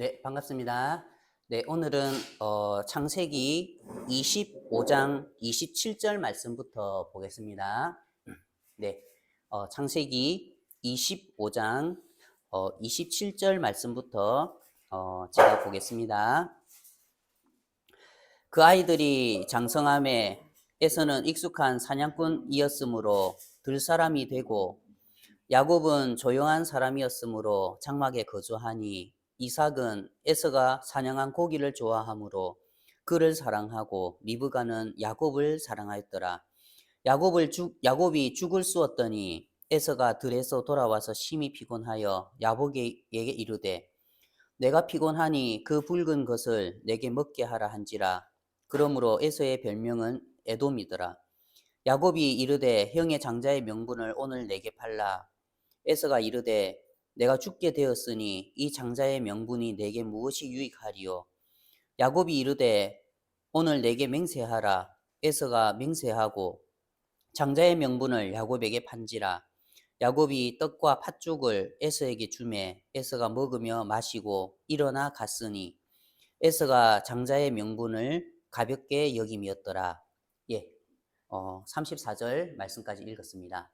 네, 반갑습니다. 네, 오늘은 창세기 25장 27절 말씀부터 보겠습니다. 네, 창세기 25장 27절 말씀부터 제가 보겠습니다. 그 아이들이 장성함에 에서는 익숙한 사냥꾼이었으므로 들사람이 되고 야곱은 조용한 사람이었으므로 장막에 거주하니 이삭은 에서가 사냥한 고기를 좋아하므로 그를 사랑하고 리브가는 야곱을 사랑하였더라. 야곱이 죽을 쑤었더니 에서가 들에서 돌아와서 심히 피곤하여 야곱에게 이르되 내가 피곤하니 그 붉은 것을 내게 먹게 하라 한지라. 그러므로 에서의 별명은 에돔이더라. 야곱이 이르되 형의 장자의 명분을 오늘 내게 팔라. 에서가 이르되 내가 죽게 되었으니 이 장자의 명분이 내게 무엇이 유익하리요. 야곱이 이르되 오늘 내게 맹세하라. 에서가 맹세하고 장자의 명분을 야곱에게 판지라. 야곱이 떡과 팥죽을 에서에게 주매 에서가 먹으며 마시고 일어나 갔으니 에서가 장자의 명분을 가볍게 여김이었더라. 예, 34절 말씀까지 읽었습니다.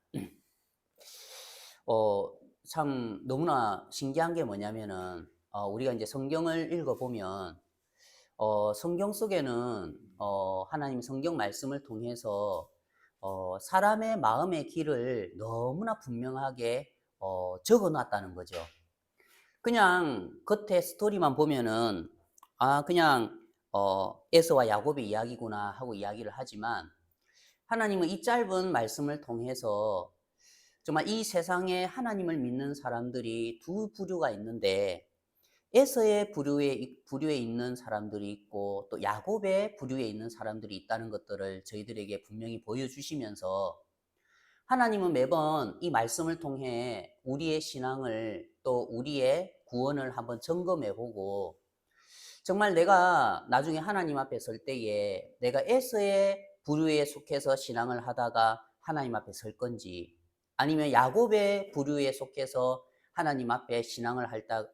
참 너무나 신기한 게 뭐냐면은 우리가 이제 성경을 읽어보면 성경 속에는 하나님 성경 말씀을 통해서 사람의 마음의 길을 너무나 분명하게 적어놨다는 거죠. 그냥 겉에 스토리만 보면은 그냥 에서와 야곱의 이야기구나 하고 이야기를 하지만 하나님은 이 짧은 말씀을 통해서 정말 이 세상에 하나님을 믿는 사람들이 두 부류가 있는데 에서의 부류에 있는 사람들이 있고 또 야곱의 부류에 있는 사람들이 있다는 것들을 저희들에게 분명히 보여주시면서 하나님은 매번 이 말씀을 통해 우리의 신앙을 또 우리의 구원을 한번 점검해 보고 정말 내가 나중에 하나님 앞에 설 때에 내가 에서의 부류에 속해서 신앙을 하다가 하나님 앞에 설 건지 아니면 야곱의 부류에 속해서 하나님 앞에 신앙을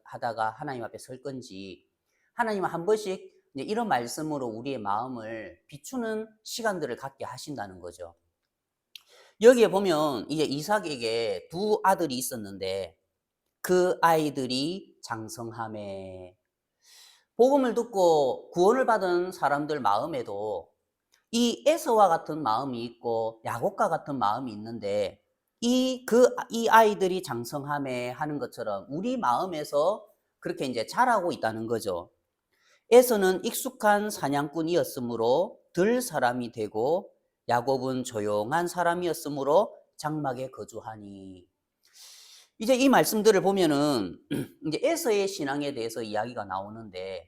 하다가 하나님 앞에 설 건지 하나님은 한 번씩 이런 말씀으로 우리의 마음을 비추는 시간들을 갖게 하신다는 거죠. 여기에 보면 이제 이삭에게 두 아들이 있었는데 그 아이들이 장성함에 복음을 듣고 구원을 받은 사람들 마음에도 이 에서와 같은 마음이 있고 야곱과 같은 마음이 있는데 이 아이들이 장성함에 하는 것처럼 우리 마음에서 그렇게 이제 자라고 있다는 거죠. 에서는 익숙한 사냥꾼이었으므로 들 사람이 되고 야곱은 조용한 사람이었으므로 장막에 거주하니. 이제 이 말씀들을 보면은 이제 에서의 신앙에 대해서 이야기가 나오는데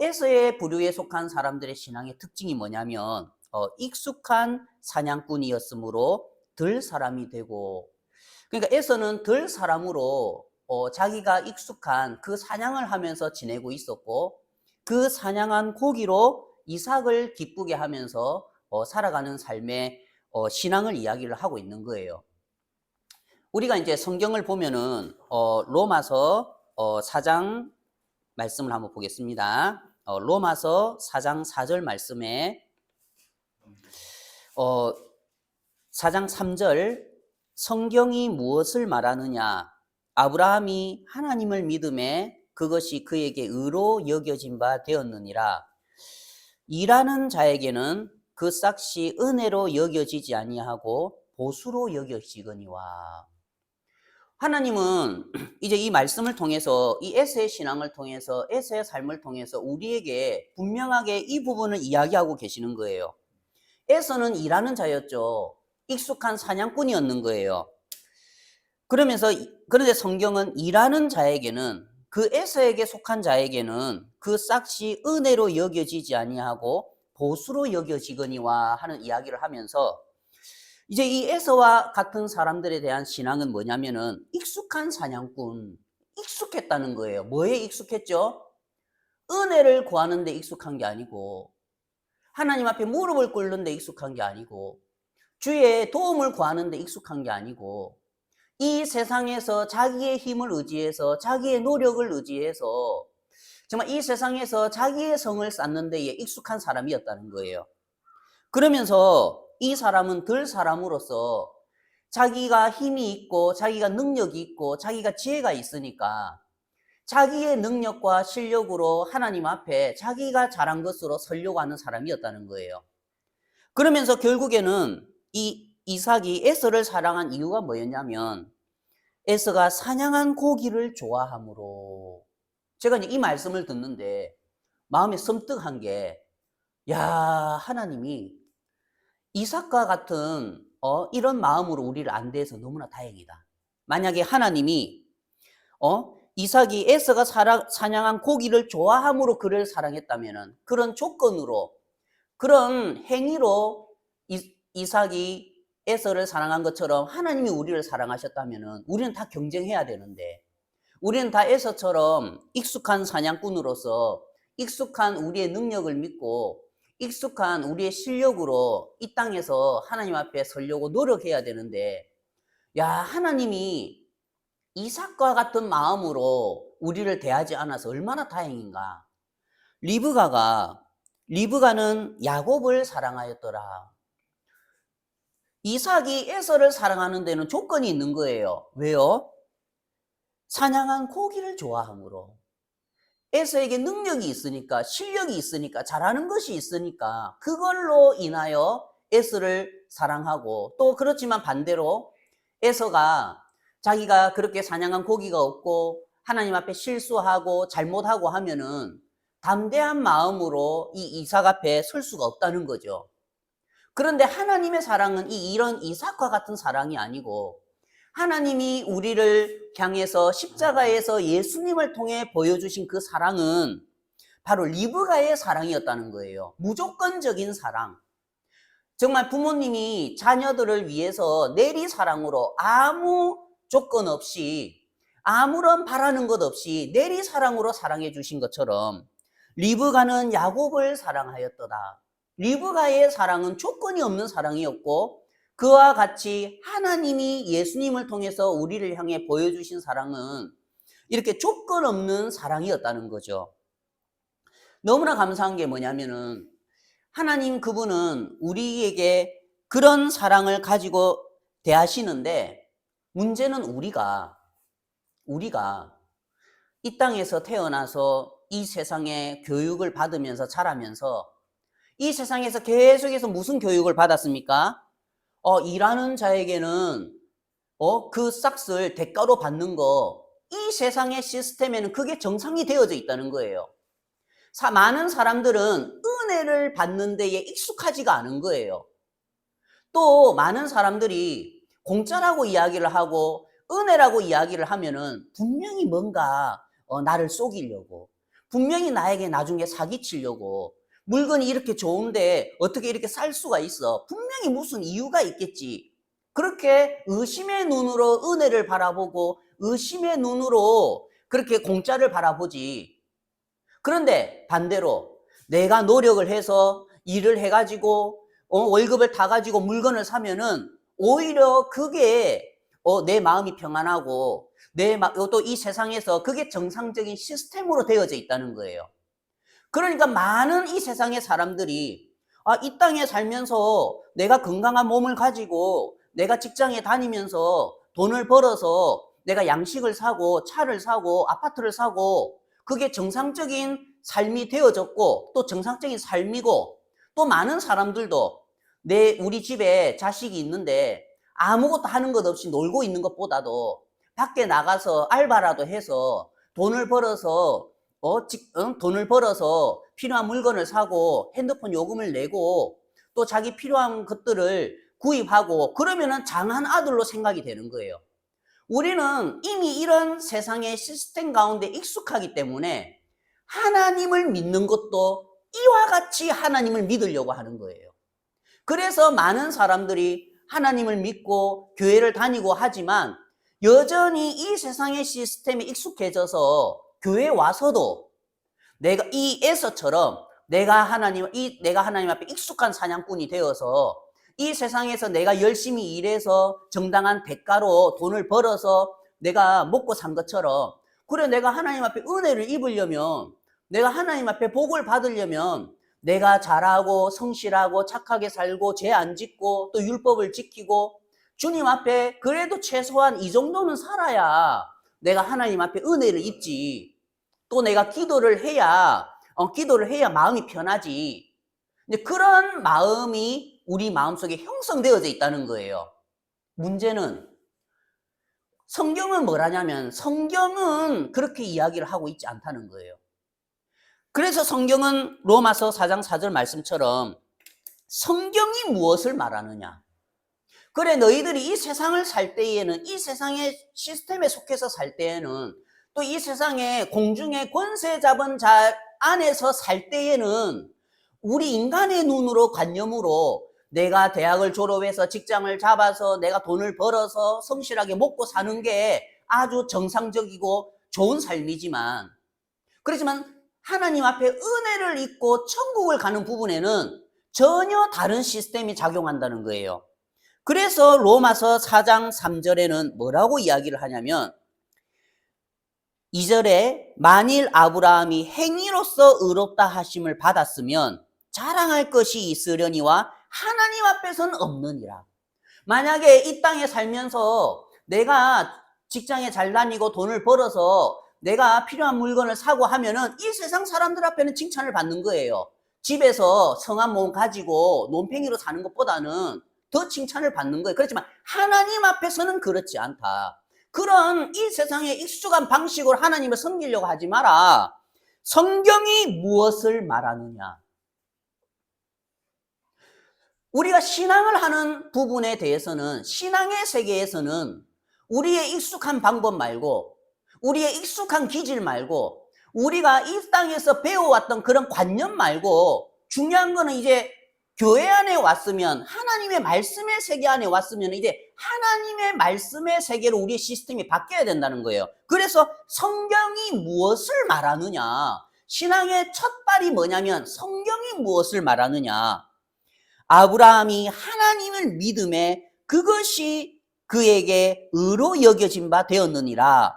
에서의 부류에 속한 사람들의 신앙의 특징이 뭐냐면 익숙한 사냥꾼이었으므로 들 사람이 되고 그러니까 에서는 들 사람으로 자기가 익숙한 그 사냥을 하면서 지내고 있었고 그 사냥한 고기로 이삭을 기쁘게 하면서 살아가는 삶의 신앙을 이야기를 하고 있는 거예요. 우리가 이제 성경을 보면은 로마서 4장 말씀을 한번 보겠습니다. 로마서 4장 4절 말씀에 4장 3절 성경이 무엇을 말하느냐 아브라함이 하나님을 믿음에 그것이 그에게 의로 여겨진 바 되었느니라. 일하는 자에게는 그 싹이 은혜로 여겨지지 아니하고 보수로 여겨지거니와. 하나님은 이제 이 말씀을 통해서 이 에서의 신앙을 통해서 에서의 삶을 통해서 우리에게 분명하게 이 부분을 이야기하고 계시는 거예요. 에서는 일하는 자였죠. 익숙한 사냥꾼이었는 거예요. 그런데 성경은 일하는 자에게는 그 에서에게 속한 자에게는 그 싹이 은혜로 여겨지지 아니하고 보수로 여겨지거니와 하는 이야기를 하면서 이제 이 에서와 같은 사람들에 대한 신앙은 뭐냐면은 익숙한 사냥꾼, 익숙했다는 거예요. 뭐에 익숙했죠? 은혜를 구하는 데 익숙한 게 아니고 하나님 앞에 무릎을 꿇는 데 익숙한 게 아니고 주의 도움을 구하는 데 익숙한 게 아니고 이 세상에서 자기의 힘을 의지해서 자기의 노력을 의지해서 정말 이 세상에서 자기의 성을 쌓는 데에 익숙한 사람이었다는 거예요. 그러면서 이 사람은 들 사람으로서 자기가 힘이 있고 자기가 능력이 있고 자기가 지혜가 있으니까 자기의 능력과 실력으로 하나님 앞에 자기가 잘한 것으로 서려고 하는 사람이었다는 거예요. 그러면서 결국에는 이 이삭이 에서를 사랑한 이유가 뭐였냐면 에서가 사냥한 고기를 좋아함으로. 제가 이제 이 말씀을 듣는데 마음에 섬뜩한 게, 야, 하나님이 이삭과 같은 이런 마음으로 우리를 안 대해서 너무나 다행이다. 만약에 하나님이 이삭이 에서가 사냥한 고기를 좋아함으로 그를 사랑했다면은, 그런 조건으로, 그런 행위로 이삭이 에서를 사랑한 것처럼 하나님이 우리를 사랑하셨다면은 우리는 다 경쟁해야 되는데, 우리는 다 에서처럼 익숙한 사냥꾼으로서 익숙한 우리의 능력을 믿고 익숙한 우리의 실력으로 이 땅에서 하나님 앞에 서려고 노력해야 되는데, 야, 하나님이 이삭과 같은 마음으로 우리를 대하지 않아서 얼마나 다행인가. 리브가는 야곱을 사랑하였더라. 이삭이 에서를 사랑하는 데는 조건이 있는 거예요. 왜요? 사냥한 고기를 좋아함으로. 에서에게 능력이 있으니까, 실력이 있으니까, 잘하는 것이 있으니까 그걸로 인하여 에서를 사랑하고, 또 그렇지만 반대로 에서가 자기가 그렇게 사냥한 고기가 없고 하나님 앞에 실수하고 잘못하고 하면은 담대한 마음으로 이 이삭 앞에 설 수가 없다는 거죠. 그런데 하나님의 사랑은 이런 이삭과 같은 사랑이 아니고, 하나님이 우리를 향해서 십자가에서 예수님을 통해 보여주신 그 사랑은 바로 리브가의 사랑이었다는 거예요. 무조건적인 사랑. 정말 부모님이 자녀들을 위해서 내리 사랑으로 아무 조건 없이, 아무런 바라는 것 없이 내리 사랑으로 사랑해 주신 것처럼 리브가는 야곱을 사랑하였도다. 리브가의 사랑은 조건이 없는 사랑이었고, 그와 같이 하나님이 예수님을 통해서 우리를 향해 보여주신 사랑은 이렇게 조건 없는 사랑이었다는 거죠. 너무나 감사한 게 뭐냐면은, 하나님 그분은 우리에게 그런 사랑을 가지고 대하시는데, 문제는 우리가 이 땅에서 태어나서 이 세상에 교육을 받으면서 자라면서 이 세상에서 계속해서 무슨 교육을 받았습니까? 일하는 자에게는 그 싹을 대가로 받는 거, 이 세상의 시스템에는 그게 정상이 되어져 있다는 거예요. 많은 사람들은 은혜를 받는 데에 익숙하지가 않은 거예요. 또 많은 사람들이 공짜라고 이야기를 하고 은혜라고 이야기를 하면은 분명히 뭔가 나를 속이려고, 분명히 나에게 나중에 사기치려고, 물건이 이렇게 좋은데 어떻게 이렇게 쌀 수가 있어? 분명히 무슨 이유가 있겠지. 그렇게 의심의 눈으로 은혜를 바라보고 의심의 눈으로 그렇게 공짜를 바라보지. 그런데 반대로 내가 노력을 해서 일을 해가지고 월급을 타가지고 물건을 사면은 오히려 그게 내 마음이 평안하고 또 이 세상에서 그게 정상적인 시스템으로 되어져 있다는 거예요. 그러니까 많은 이 세상의 사람들이 이 땅에 살면서 내가 건강한 몸을 가지고 내가 직장에 다니면서 돈을 벌어서 내가 양식을 사고 차를 사고 아파트를 사고 그게 정상적인 삶이 되어졌고, 또 정상적인 삶이고, 또 많은 사람들도 우리 집에 자식이 있는데 아무것도 하는 것 없이 놀고 있는 것보다도 밖에 나가서 알바라도 해서 돈을 벌어서 필요한 물건을 사고 핸드폰 요금을 내고 또 자기 필요한 것들을 구입하고, 그러면은 장한 아들로 생각이 되는 거예요. 우리는 이미 이런 세상의 시스템 가운데 익숙하기 때문에 하나님을 믿는 것도 이와 같이 하나님을 믿으려고 하는 거예요. 그래서 많은 사람들이 하나님을 믿고 교회를 다니고 하지만 여전히 이 세상의 시스템에 익숙해져서 교회에 와서도 내가 이 에서처럼 내가 하나님 앞에 익숙한 사냥꾼이 되어서 이 세상에서 내가 열심히 일해서 정당한 대가로 돈을 벌어서 내가 먹고 산 것처럼, 그래 내가 하나님 앞에 은혜를 입으려면, 내가 하나님 앞에 복을 받으려면 내가 잘하고 성실하고 착하게 살고 죄 안 짓고 또 율법을 지키고 주님 앞에 그래도 최소한 이 정도는 살아야 내가 하나님 앞에 은혜를 입지. 또 내가 기도를 해야 마음이 편하지. 그런 마음이 우리 마음속에 형성되어져 있다는 거예요. 문제는 성경은 뭐라냐면 성경은 그렇게 이야기를 하고 있지 않다는 거예요. 그래서 성경은 로마서 4장 4절 말씀처럼 성경이 무엇을 말하느냐. 그래 너희들이 이 세상을 살 때에는, 이 세상의 시스템에 속해서 살 때에는, 또 이 세상의 공중의 권세 잡은 자 안에서 살 때에는 우리 인간의 눈으로 관념으로 내가 대학을 졸업해서 직장을 잡아서 내가 돈을 벌어서 성실하게 먹고 사는 게 아주 정상적이고 좋은 삶이지만, 그렇지만 하나님 앞에 은혜를 입고 천국을 가는 부분에는 전혀 다른 시스템이 작용한다는 거예요. 그래서 로마서 4장 3절에는 뭐라고 이야기를 하냐면 2절에 만일 아브라함이 행위로서 의롭다 하심을 받았으면 자랑할 것이 있으려니와 하나님 앞에서는 없느니라. 만약에 이 땅에 살면서 내가 직장에 잘 다니고 돈을 벌어서 내가 필요한 물건을 사고 하면은 이 세상 사람들 앞에는 칭찬을 받는 거예요. 집에서 성한 몸 가지고 논팽이로 사는 것보다는 더 칭찬을 받는 거예요. 그렇지만 하나님 앞에서는 그렇지 않다. 그런 이 세상의 익숙한 방식으로 하나님을 섬기려고 하지 마라. 성경이 무엇을 말하느냐? 우리가 신앙을 하는 부분에 대해서는, 신앙의 세계에서는 우리의 익숙한 방법 말고, 우리의 익숙한 기질 말고, 우리가 이 땅에서 배워왔던 그런 관념 말고, 중요한 거는 이제 교회 안에 왔으면, 하나님의 말씀의 세계 안에 왔으면 이제 하나님의 말씀의 세계로 우리의 시스템이 바뀌어야 된다는 거예요. 그래서 성경이 무엇을 말하느냐? 신앙의 첫 발이 뭐냐면 성경이 무엇을 말하느냐? 아브라함이 하나님을 믿음에 그것이 그에게 의로 여겨진 바 되었느니라.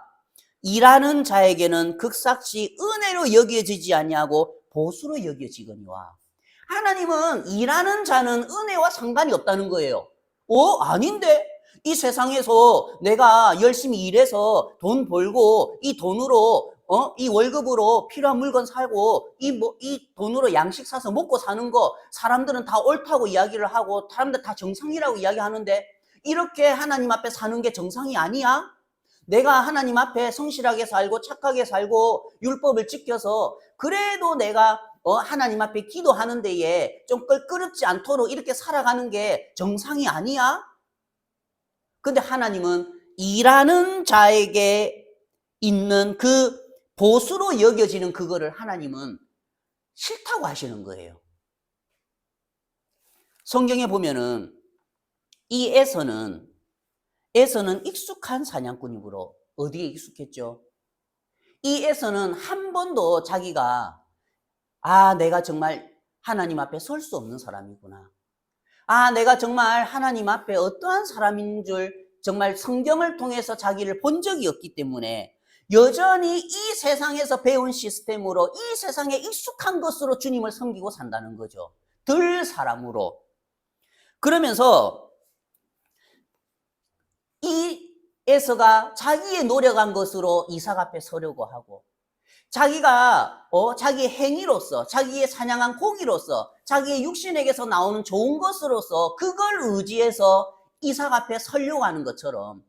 일하는 자에게는 극삭시 은혜로 여겨지지 아니하고 보수로 여겨지거니와. 하나님은 일하는 자는 은혜와 상관이 없다는 거예요. 아닌데? 이 세상에서 내가 열심히 일해서 돈 벌고 이 돈으로 이 월급으로 필요한 물건 사고 이 돈으로 양식 사서 먹고 사는 거 사람들은 다 옳다고 이야기를 하고 사람들 다 정상이라고 이야기하는데, 이렇게 하나님 앞에 사는 게 정상이 아니야? 내가 하나님 앞에 성실하게 살고 착하게 살고 율법을 지켜서 그래도 내가 하나님 앞에 기도하는 데에 좀 껄끄럽지 않도록 이렇게 살아가는 게 정상이 아니야? 근데 하나님은 일하는 자에게 있는 그 보수로 여겨지는 그거를 하나님은 싫다고 하시는 거예요. 성경에 보면은 이 에서는 익숙한 사냥꾼이므로 어디에 익숙했죠? 이 에서는 한 번도 자기가 내가 정말 하나님 앞에 설 수 없는 사람이구나. 내가 정말 하나님 앞에 어떠한 사람인 줄 정말 성경을 통해서 자기를 본 적이 없기 때문에 여전히 이 세상에서 배운 시스템으로 이 세상에 익숙한 것으로 주님을 섬기고 산다는 거죠. 들 사람으로. 그러면서 이 에서가 자기의 노력한 것으로 이삭 앞에 서려고 하고, 자기가 자기의 행위로서, 자기의 사냥한 고기로서, 자기의 육신에게서 나오는 좋은 것으로서 그걸 의지해서 이삭 앞에 서려고 하는 것처럼,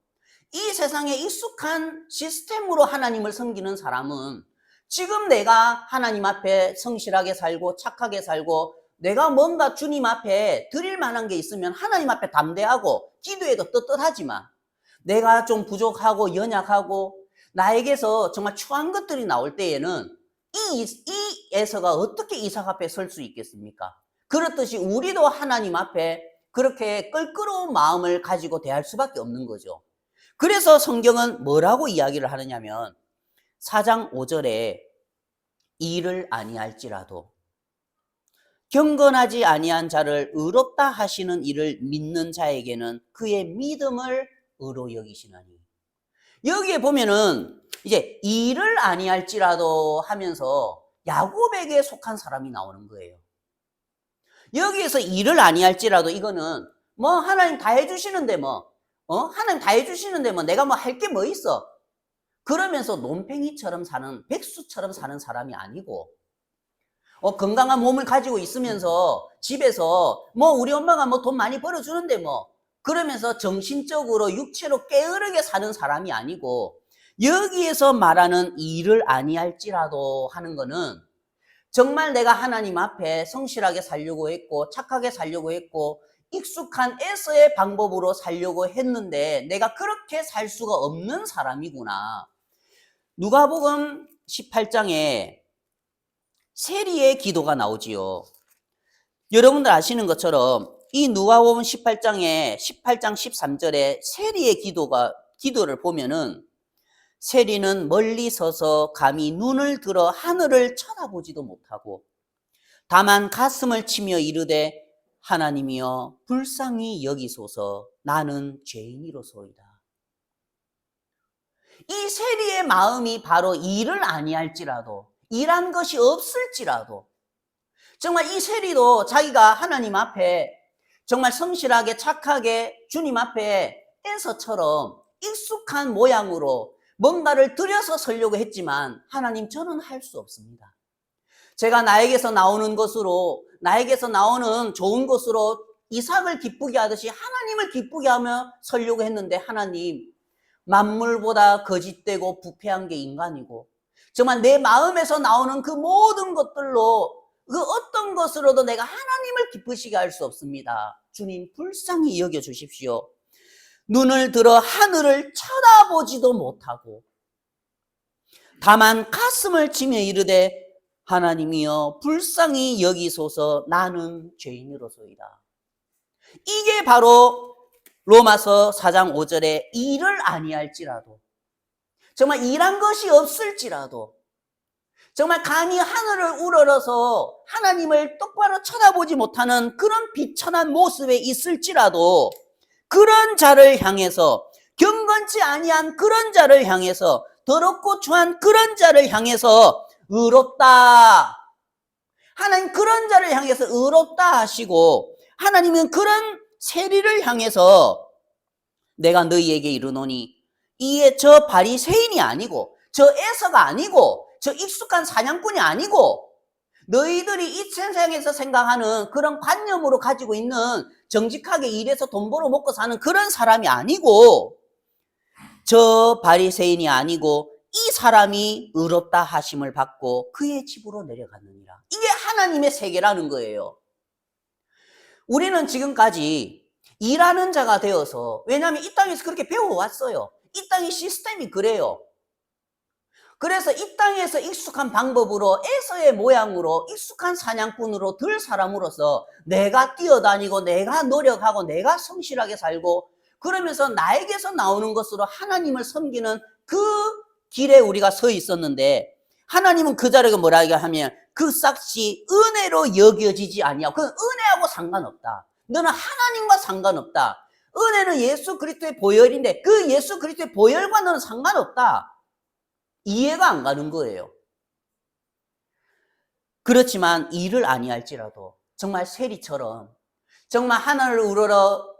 이 세상에 익숙한 시스템으로 하나님을 섬기는 사람은 지금 내가 하나님 앞에 성실하게 살고 착하게 살고 내가 뭔가 주님 앞에 드릴 만한 게 있으면 하나님 앞에 담대하고 기도해도 떳떳하지만, 내가 좀 부족하고 연약하고 나에게서 정말 추한 것들이 나올 때에는 이 에서가 어떻게 이삭 앞에 설 수 있겠습니까? 그렇듯이 우리도 하나님 앞에 그렇게 껄끄러운 마음을 가지고 대할 수밖에 없는 거죠. 그래서 성경은 뭐라고 이야기를 하느냐면 4장 5절에 일을 아니할지라도, 경건하지 아니한 자를 의롭다 하시는 이를 믿는 자에게는 그의 믿음을 의로 여기시나니. 여기에 보면은 이제 일을 아니할지라도 하면서 야곱에게 속한 사람이 나오는 거예요. 여기에서 일을 아니할지라도 이거는 뭐 하나님 다 해주시는데 하나님 다 해주시는데 내가 뭐 할 게 뭐 있어? 그러면서 논팽이처럼 사는, 백수처럼 사는 사람이 아니고, 건강한 몸을 가지고 있으면서 집에서 우리 엄마가 돈 많이 벌어주는데 그러면서 정신적으로 육체로 게으르게 사는 사람이 아니고, 여기에서 말하는 일을 아니할지라도 하는 거는 정말 내가 하나님 앞에 성실하게 살려고 했고 착하게 살려고 했고 익숙한 에서의 방법으로 살려고 했는데 내가 그렇게 살 수가 없는 사람이구나. 누가복음 18장에 세리의 기도가 나오지요. 여러분들 아시는 것처럼 이 누가복음 18장에 18장 13절에 세리의 기도를 보면은 세리는 멀리 서서 감히 눈을 들어 하늘을 쳐다보지도 못하고 다만 가슴을 치며 이르되 하나님이여 불쌍히 여기소서 나는 죄인이로소이다. 이 세리의 마음이 바로 일을 아니할지라도 일한 것이 없을지라도 정말 이 세리도 자기가 하나님 앞에 정말 성실하게 착하게 주님 앞에 에서처럼 익숙한 모양으로 뭔가를 들여서 서려고 했지만 하나님 저는 할 수 없습니다. 제가 나에게서 나오는 것으로 나에게서 나오는 좋은 것으로 이삭을 기쁘게 하듯이 하나님을 기쁘게 하며 서려고 했는데 하나님 만물보다 거짓되고 부패한 게 인간이고 정말 내 마음에서 나오는 그 모든 것들로 그 어떤 것으로도 내가 하나님을 기쁘시게 할 수 없습니다. 주님 불쌍히 여겨주십시오. 눈을 들어 하늘을 쳐다보지도 못하고 다만 가슴을 치며 이르되 하나님이여 불쌍히 여기소서 나는 죄인으로소이다. 이게 바로 로마서 4장 5절에 일을 아니할지라도 정말 일한 것이 없을지라도 정말 감히 하늘을 우러러서 하나님을 똑바로 쳐다보지 못하는 그런 비천한 모습에 있을지라도 그런 자를 향해서 경건치 아니한 그런 자를 향해서 더럽고 추한 그런 자를 향해서 의롭다. 하나님 그런 자를 향해서 의롭다 하시고 하나님은 그런 세리를 향해서 내가 너희에게 이르노니 이에 저 바리새인이 아니고 저 에서가 아니고 저 익숙한 사냥꾼이 아니고 너희들이 이 세상에서 생각하는 그런 관념으로 가지고 있는 정직하게 일해서 돈 벌어 먹고 사는 그런 사람이 아니고 저 바리새인이 아니고 이 사람이 의롭다 하심을 받고 그의 집으로 내려갔느니라. 이게 하나님의 세계라는 거예요. 우리는 지금까지 일하는 자가 되어서 왜냐하면 이 땅에서 그렇게 배워왔어요. 이 땅의 시스템이 그래요. 그래서 이 땅에서 익숙한 방법으로 에서의 모양으로 익숙한 사냥꾼으로 들 사람으로서 내가 뛰어다니고 내가 노력하고 내가 성실하게 살고 그러면서 나에게서 나오는 것으로 하나님을 섬기는 그 길에 우리가 서 있었는데 하나님은 그 자리가 뭐라고 하면 그 싹이 은혜로 여겨지지 아니하고 그건 은혜하고 상관없다. 너는 하나님과 상관없다. 은혜는 예수 그리스도의 보혈인데 그 예수 그리스도의 보혈과 너는 상관없다. 이해가 안 가는 거예요. 그렇지만 일을 아니할지라도 정말 세리처럼 정말 하늘을 우러러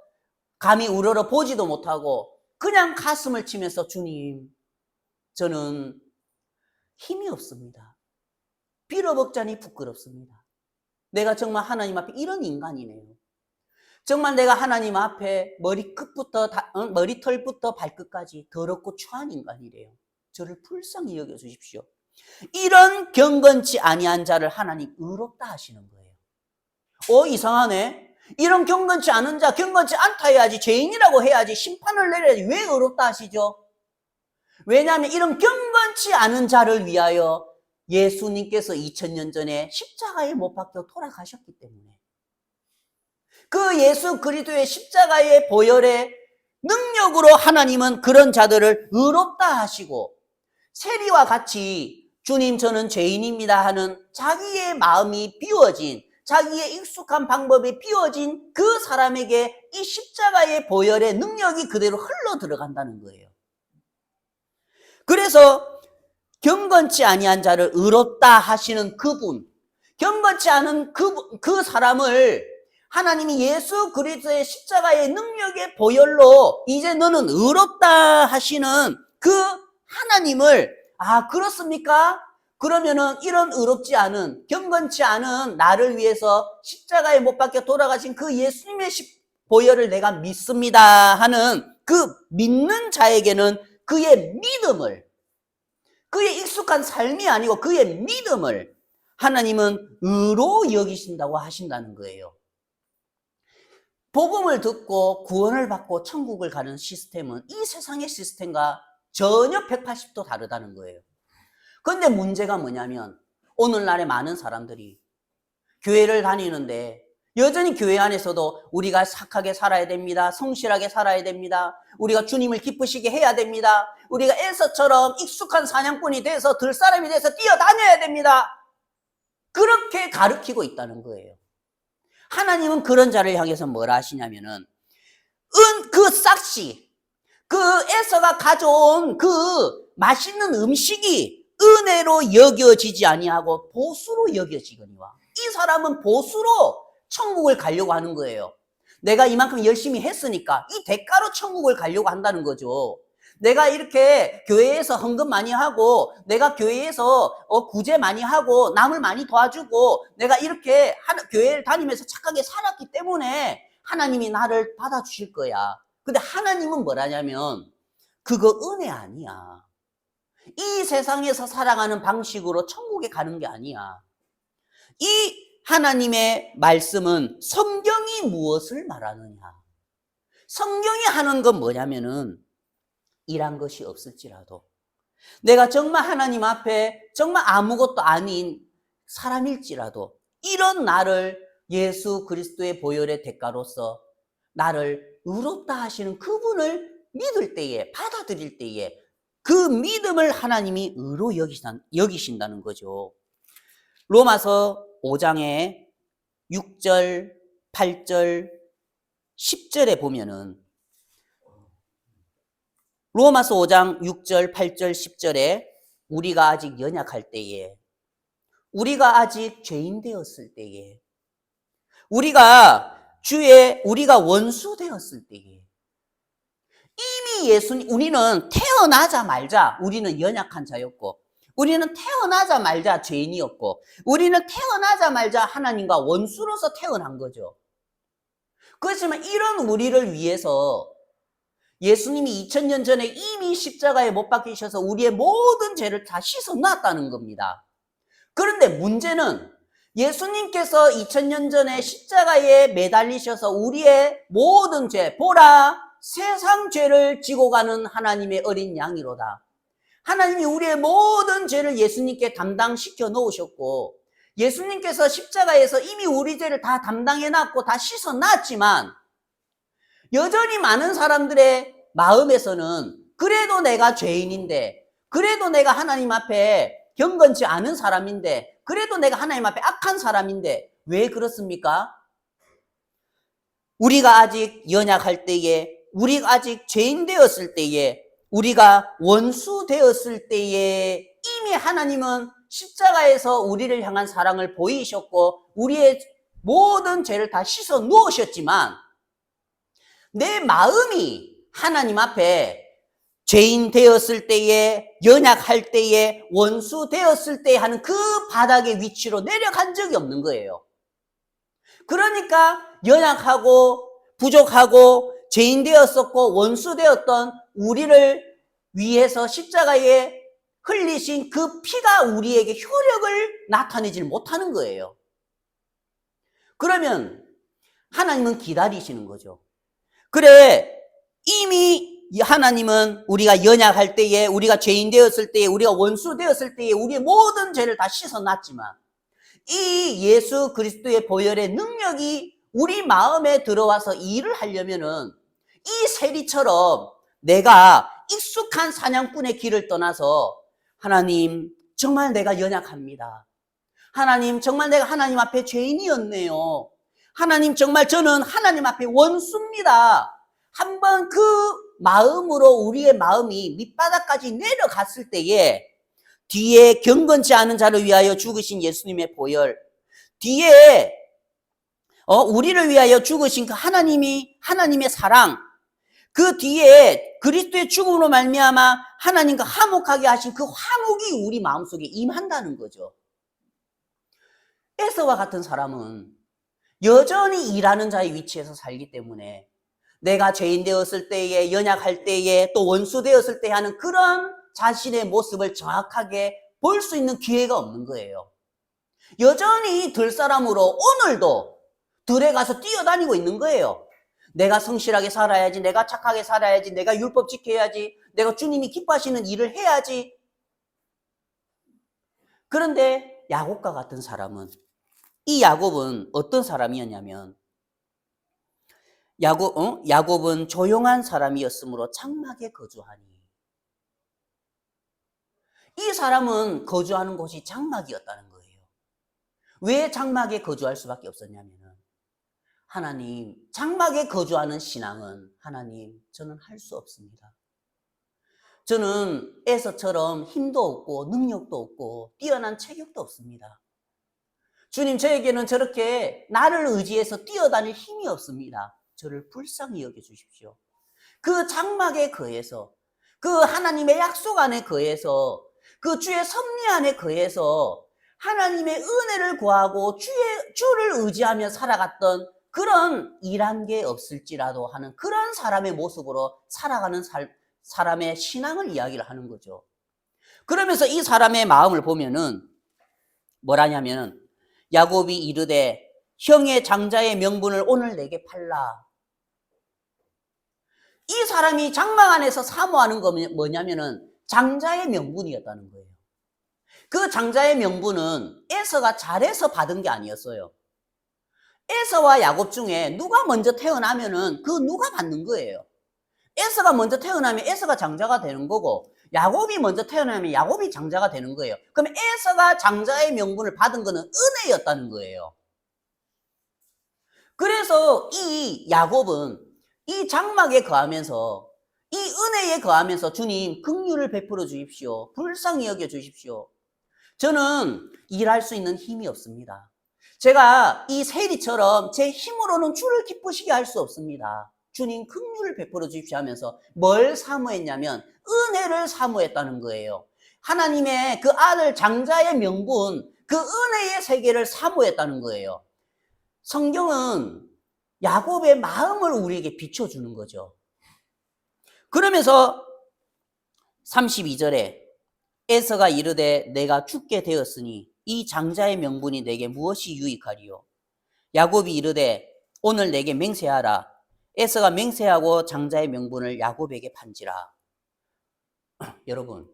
감히 우러러 보지도 못하고 그냥 가슴을 치면서 주님 저는 힘이 없습니다. 빌어먹자니 부끄럽습니다. 내가 정말 하나님 앞에 이런 인간이네요. 정말 내가 하나님 앞에 머리털부터 발끝까지 더럽고 추한 인간이래요. 저를 불쌍히 여겨주십시오. 이런 경건치 아니한 자를 하나님 의롭다 하시는 거예요. 이상하네. 이런 경건치 않은 자, 경건치 않다 해야지, 죄인이라고 해야지, 심판을 내려야지 왜 의롭다 하시죠? 왜냐하면 이런 경건치 않은 자를 위하여 예수님께서 2000년 전에 십자가에 못 박혀 돌아가셨기 때문에 그 예수 그리스도의 십자가의 보혈의 능력으로 하나님은 그런 자들을 의롭다 하시고 세리와 같이 주님 저는 죄인입니다 하는 자기의 마음이 비워진 자기의 익숙한 방법에 비워진 그 사람에게 이 십자가의 보혈의 능력이 그대로 흘러 들어간다는 거예요. 그래서 경건치 아니한 자를 의롭다 하시는 그분, 경건치 않은 그 사람을 하나님이 예수 그리스도의 십자가의 능력의 보혈로 이제 너는 의롭다 하시는 그 하나님을, 아, 그렇습니까? 그러면은 이런 의롭지 않은, 경건치 않은 나를 위해서 십자가에 못 박혀 돌아가신 그 예수님의 보혈을 내가 믿습니다 하는 그 믿는 자에게는 그의 믿음을, 그의 익숙한 삶이 아니고 그의 믿음을 하나님은 의로 여기신다고 하신다는 거예요. 복음을 듣고 구원을 받고 천국을 가는 시스템은 이 세상의 시스템과 전혀 180도 다르다는 거예요. 그런데 문제가 뭐냐면 오늘날의 많은 사람들이 교회를 다니는데 여전히 교회 안에서도 우리가 착하게 살아야 됩니다. 성실하게 살아야 됩니다. 우리가 주님을 기쁘시게 해야 됩니다. 우리가 에서처럼 익숙한 사냥꾼이 돼서 들사람이 돼서 뛰어다녀야 됩니다. 그렇게 가르치고 있다는 거예요. 하나님은 그런 자를 향해서 뭐라 하시냐면은 그 싹시, 그 에서가 가져온 그 맛있는 음식이 은혜로 여겨지지 아니하고 보수로 여겨지거니와. 이 사람은 보수로 천국을 가려고 하는 거예요. 내가 이만큼 열심히 했으니까 이 대가로 천국을 가려고 한다는 거죠. 내가 이렇게 교회에서 헌금 많이 하고, 내가 교회에서 구제 많이 하고, 남을 많이 도와주고, 내가 이렇게 교회를 다니면서 착하게 살았기 때문에 하나님이 나를 받아주실 거야. 근데 하나님은 뭐라냐면 그거 은혜 아니야. 이 세상에서 살아가는 방식으로 천국에 가는 게 아니야. 이 하나님의 말씀은 성경이 무엇을 말하느냐. 성경이 하는 건 뭐냐면은 일한 것이 없을지라도 내가 정말 하나님 앞에 정말 아무것도 아닌 사람일지라도 이런 나를 예수 그리스도의 보혈의 대가로서 나를 의롭다 하시는 그분을 믿을 때에, 받아들일 때에 그 믿음을 하나님이 의로 여기신다는 거죠. 로마서 5장에 6절, 8절, 10절에 보면은 로마서 5장 6절, 8절, 10절에 우리가 아직 연약할 때에, 우리가 아직 죄인 되었을 때에, 우리가 원수 되었을 때에, 이미 우리는 태어나자마자 우리는 연약한 자였고, 우리는 태어나자마자 죄인이었고, 우리는 태어나자마자 하나님과 원수로서 태어난 거죠. 그렇지만 이런 우리를 위해서 예수님이 2000년 전에 이미 십자가에 못 박히셔서 우리의 모든 죄를 다 씻어 놨다는 겁니다. 그런데 문제는 예수님께서 2000년 전에 십자가에 매달리셔서 우리의 모든 죄, 보라, 세상 죄를 지고 가는 하나님의 어린 양이로다. 하나님이 우리의 모든 죄를 예수님께 담당시켜 놓으셨고, 예수님께서 십자가에서 이미 우리 죄를 다 담당해 놨고 다 씻어 놨지만 여전히 많은 사람들의 마음에서는 그래도 내가 죄인인데, 그래도 내가 하나님 앞에 경건치 않은 사람인데, 그래도 내가 하나님 앞에 악한 사람인데 왜 그렇습니까? 우리가 아직 연약할 때에, 우리가 아직 죄인 되었을 때에, 우리가 원수 되었을 때에 이미 하나님은 십자가에서 우리를 향한 사랑을 보이셨고 우리의 모든 죄를 다 씻어 놓으셨지만 내 마음이 하나님 앞에 죄인 되었을 때에, 연약할 때에, 원수 되었을 때 하는 그 바닥의 위치로 내려간 적이 없는 거예요. 그러니까 연약하고 부족하고 죄인 되었었고 원수 되었던 우리를 위해서 십자가에 흘리신 그 피가 우리에게 효력을 나타내지 못하는 거예요. 그러면 하나님은 기다리시는 거죠. 그래, 이미 하나님은 우리가 연약할 때에, 우리가 죄인 되었을 때에, 우리가 원수 되었을 때에 우리의 모든 죄를 다 씻어놨지만 이 예수 그리스도의 보혈의 능력이 우리 마음에 들어와서 일을 하려면은 이 세리처럼 내가 익숙한 사냥꾼의 길을 떠나서 하나님, 정말 내가 연약합니다. 하나님, 정말 내가 하나님 앞에 죄인이었네요. 하나님, 정말 저는 하나님 앞에 원수입니다. 한번 그 마음으로 우리의 마음이 밑바닥까지 내려갔을 때에 뒤에 경건치 않은 자를 위하여 죽으신 예수님의 보혈, 뒤에 우리를 위하여 죽으신 그 하나님의 사랑, 그 뒤에 그리스도의 죽음으로 말미암아 하나님과 화목하게 하신 그 화목이 우리 마음속에 임한다는 거죠. 에서와 같은 사람은 여전히 일하는 자의 위치에서 살기 때문에 내가 죄인 되었을 때에, 연약할 때에, 또 원수 되었을 때 하는 그런 자신의 모습을 정확하게 볼 수 있는 기회가 없는 거예요. 여전히 들 사람으로 오늘도 들에 가서 뛰어다니고 있는 거예요. 내가 성실하게 살아야지, 내가 착하게 살아야지, 내가 율법 지켜야지, 내가 주님이 기뻐하시는 일을 해야지. 그런데 야곱과 같은 사람은, 이 야곱은 어떤 사람이었냐면 야곱은 조용한 사람이었으므로 장막에 거주하니, 이 사람은 거주하는 곳이 장막이었다는 거예요. 왜 장막에 거주할 수밖에 없었냐면, 하나님, 장막에 거주하는 신앙은 하나님, 저는 할 수 없습니다. 저는 에서처럼 힘도 없고 능력도 없고 뛰어난 체격도 없습니다. 주님, 저에게는 저렇게 나를 의지해서 뛰어다닐 힘이 없습니다. 저를 불쌍히 여겨주십시오. 그 장막에 거해서, 그 하나님의 약속 안에 거해서, 그 주의 섭리 안에 거해서 하나님의 은혜를 구하고 주를 의지하며 살아갔던 그런 일한 게 없을지라도 하는 그런 사람의 모습으로 살아가는 사람의 신앙을 이야기를 하는 거죠. 그러면서 이 사람의 마음을 보면은 뭐라냐면은, 야곱이 이르되 형의 장자의 명분을 오늘 내게 팔라. 이 사람이 장막 안에서 사모하는 건 뭐냐면은 장자의 명분이었다는 거예요. 그 장자의 명분은 에서가 잘해서 받은 게 아니었어요. 에서와 야곱 중에 누가 먼저 태어나면은 그 누가 받는 거예요. 에서가 먼저 태어나면 에서가 장자가 되는 거고, 야곱이 먼저 태어나면 야곱이 장자가 되는 거예요. 그럼 에서가 장자의 명분을 받은 거는 은혜였다는 거예요. 그래서 이 야곱은 이 장막에 거하면서, 이 은혜에 거하면서 주님 긍휼을 베풀어 주십시오. 불쌍히 여겨 주십시오. 저는 일할 수 있는 힘이 없습니다. 제가 이 세리처럼 제 힘으로는 주를 기쁘시게 할 수 없습니다. 주님 긍휼을 베풀어 주십시오 하면서 뭘 사모했냐면 은혜를 사모했다는 거예요. 하나님의 그 아들 장자의 명분, 그 은혜의 세계를 사모했다는 거예요. 성경은 야곱의 마음을 우리에게 비춰주는 거죠. 그러면서 32절에 에서가 이르되 내가 죽게 되었으니 이 장자의 명분이 내게 무엇이 유익하리요? 야곱이 이르되 오늘 내게 맹세하라. 에서가 맹세하고 장자의 명분을 야곱에게 판지라. 여러분,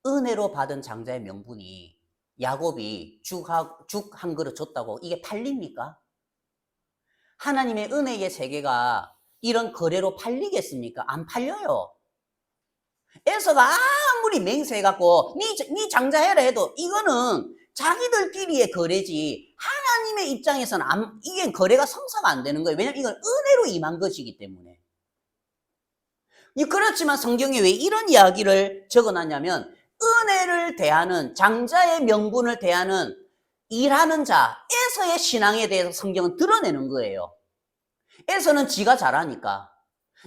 은혜로 받은 장자의 명분이 야곱이 죽 한 그릇 줬다고 이게 팔립니까? 하나님의 은혜의 세계가 이런 거래로 팔리겠습니까? 안 팔려요. 에서가 아무리 맹세해갖고 네 장자해라 해도 이거는 자기들끼리의 거래지 하나님의 입장에서는 이게 거래가 성사가 안 되는 거예요. 왜냐하면 이건 은혜로 임한 것이기 때문에. 그렇지만 성경에 왜 이런 이야기를 적어놨냐면, 은혜를 대하는, 장자의 명분을 대하는 일하는 자 에서의 신앙에 대해서 성경은 드러내는 거예요. 에서는 지가 잘하니까,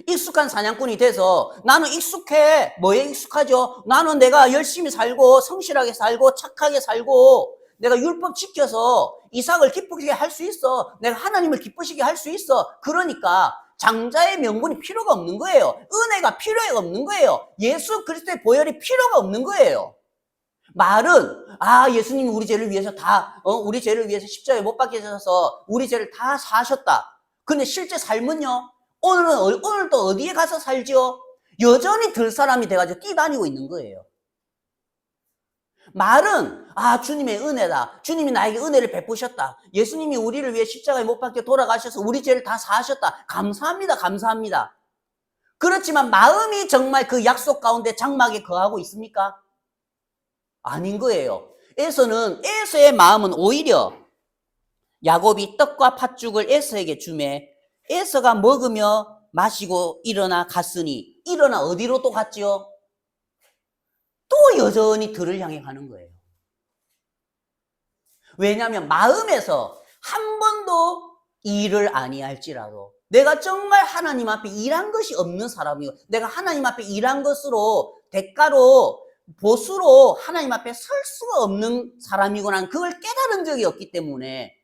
익숙한 사냥꾼이 돼서 나는 익숙해. 뭐에 익숙하죠? 나는 내가 열심히 살고 성실하게 살고 착하게 살고 내가 율법 지켜서 이삭을 기쁘게 할 수 있어. 내가 하나님을 기쁘시게 할 수 있어. 그러니까 장자의 명분이 필요가 없는 거예요. 은혜가 필요가 없는 거예요. 예수 그리스도의 보혈이 필요가 없는 거예요. 말은 예수님이 우리 죄를 위해서 우리 죄를 위해서 십자가에 못 박히셔서 우리 죄를 다 사하셨다. 근데 실제 삶은요, 오늘 또 어디에 가서 살지요? 여전히 들 사람이 돼가지고 뛰다니고 있는 거예요. 말은 주님의 은혜다. 주님이 나에게 은혜를 베푸셨다. 예수님이 우리를 위해 십자가에 못 박혀 돌아가셔서 우리 죄를 다 사하셨다. 감사합니다. 감사합니다. 그렇지만 마음이 정말 그 약속 가운데 장막에 거하고 있습니까? 아닌 거예요. 에서의 마음은 오히려 야곱이 떡과 팥죽을 에서에게 주매 에서가 먹으며 마시고 일어나 갔으니 일어나 어디로 또 갔지요? 또 여전히 들을 향해 가는 거예요. 왜냐하면 마음에서 한 번도 일을 아니할지라도 내가 정말 하나님 앞에 일한 것이 없는 사람이고 내가 하나님 앞에 일한 것으로 대가로 보수로 하나님 앞에 설 수가 없는 사람이구나 그걸 깨달은 적이 없기 때문에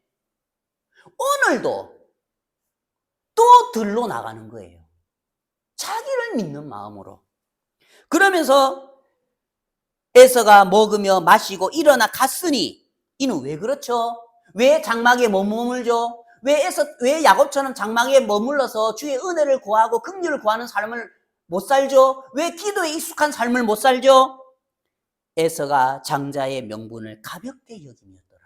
오늘도 또 들로 나가는 거예요. 자기를 믿는 마음으로. 그러면서 에서가 먹으며 마시고 일어나 갔으니 이는 왜 그렇죠? 왜 장막에 머물죠? 왜 야곱처럼 장막에 머물러서 주의 은혜를 구하고 긍휼을 구하는 삶을 못 살죠? 왜 기도에 익숙한 삶을 못 살죠? 에서가 장자의 명분을 가볍게 여김이었더라.